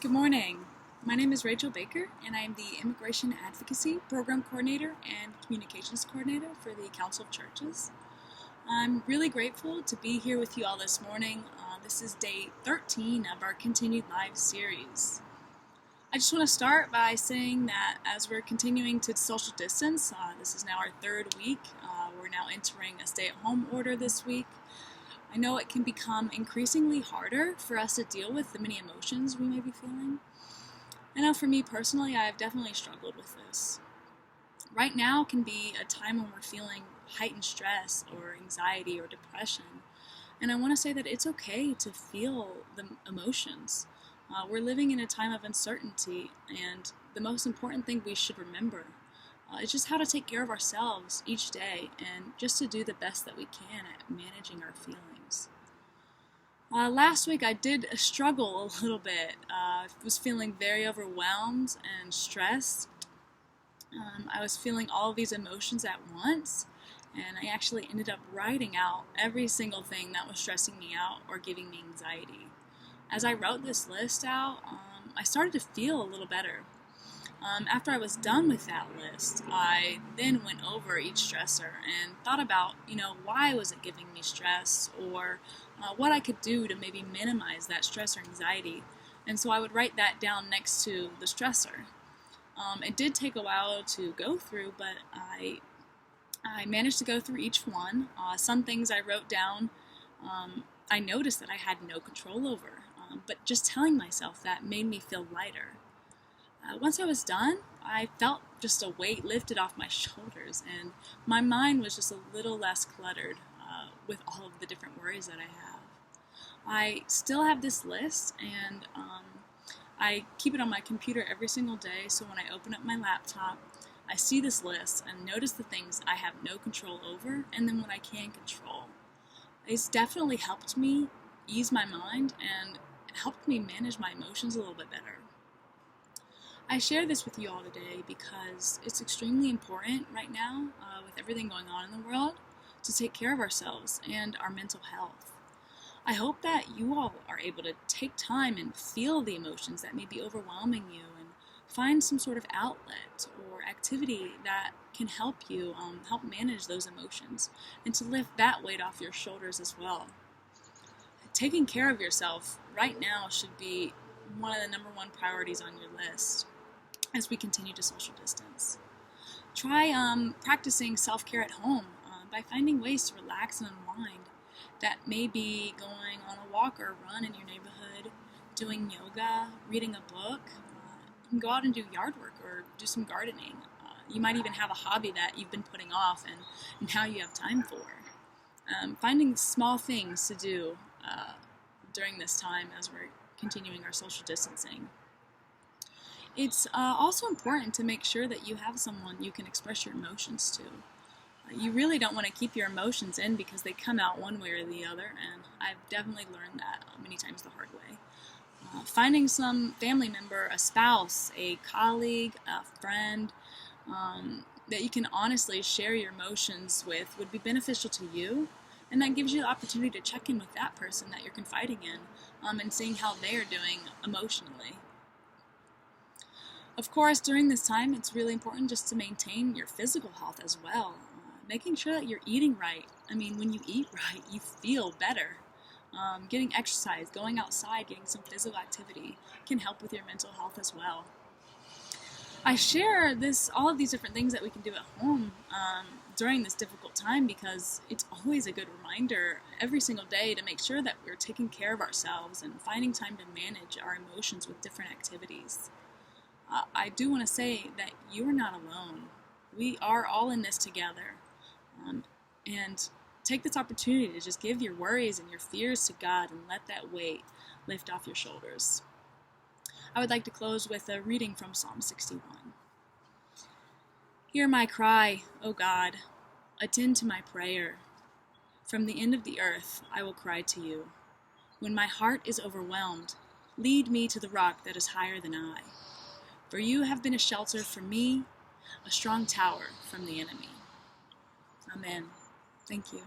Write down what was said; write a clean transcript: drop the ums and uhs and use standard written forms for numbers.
Good morning. My name is Rachel Baker, and I am the Immigration Advocacy Program Coordinator and Communications Coordinator for the Council of Churches. I'm really grateful to be here with you all this morning. This is day 13 of our continued live series. I just want to start by saying that as we're continuing to social distance, this is now our third week. We're now entering a stay-at-home order this week. I know it can become increasingly harder for us to deal with the many emotions we may be feeling. I know for me personally, I have definitely struggled with this. Right now can be a time when we're feeling heightened stress or anxiety or depression. And I want to say that it's okay to feel the emotions. We're living in a time of uncertainty, and the most important thing we should remember is just how to take care of ourselves each day and just to do the best that we can at managing our feelings. Last week I did struggle a little bit. I was feeling very overwhelmed and stressed. I was feeling all of these emotions at once, and I actually ended up writing out every single thing that was stressing me out or giving me anxiety. As I wrote this list out, I started to feel a little better. After I was done with that list, I then went over each stressor and thought about, why was it giving me stress, or what I could do to maybe minimize that stress or anxiety. And so I would write that down next to the stressor. It did take a while to go through, but I managed to go through each one. Some things I wrote down, I noticed that I had no control over, but just telling myself that made me feel lighter. Once I was done, I felt just a weight lifted off my shoulders, and my mind was just a little less cluttered with all of the different worries that I have. I still have this list, and I keep it on my computer every single day, so when I open up my laptop, I see this list and notice the things I have no control over, and then what I can control. It's definitely helped me ease my mind and helped me manage my emotions a little bit better. I share this with you all today because it's extremely important right now, with everything going on in the world, to take care of ourselves and our mental health. I hope that you all are able to take time and feel the emotions that may be overwhelming you and find some sort of outlet or activity that can help you help manage those emotions and to lift that weight off your shoulders as well. Taking care of yourself right now should be one of the number one priorities on your list as we continue to social distance. Try practicing self-care at home by finding ways to relax and unwind. That may be going on a walk or a run in your neighborhood, doing yoga, reading a book. You can go out and do yard work or do some gardening. You might even have a hobby that you've been putting off and now you have time for. Finding small things to do during this time as we're continuing our social distancing. It's also important to make sure that you have someone you can express your emotions to. You really don't want to keep your emotions in because they come out one way or the other, and I've definitely learned that many times the hard way. Finding some family member, a spouse, a colleague, a friend that you can honestly share your emotions with would be beneficial to you, and that gives you the opportunity to check in with that person that you're confiding in and seeing how they are doing emotionally. Of course, during this time, it's really important just to maintain your physical health as well. Making sure that you're eating right. When you eat right, you feel better. Getting exercise, going outside, getting some physical activity can help with your mental health as well. I share all of these different things that we can do at home during this difficult time because it's always a good reminder every single day to make sure that we're taking care of ourselves and finding time to manage our emotions with different activities. I do want to say that you are not alone. We are all in this together. And take this opportunity to just give your worries and your fears to God and let that weight lift off your shoulders. I would like to close with a reading from Psalm 61. Hear my cry, O God. Attend to my prayer. From the end of the earth I will cry to you. When my heart is overwhelmed, lead me to the rock that is higher than I. For you have been a shelter for me, a strong tower from the enemy. Amen. Thank you.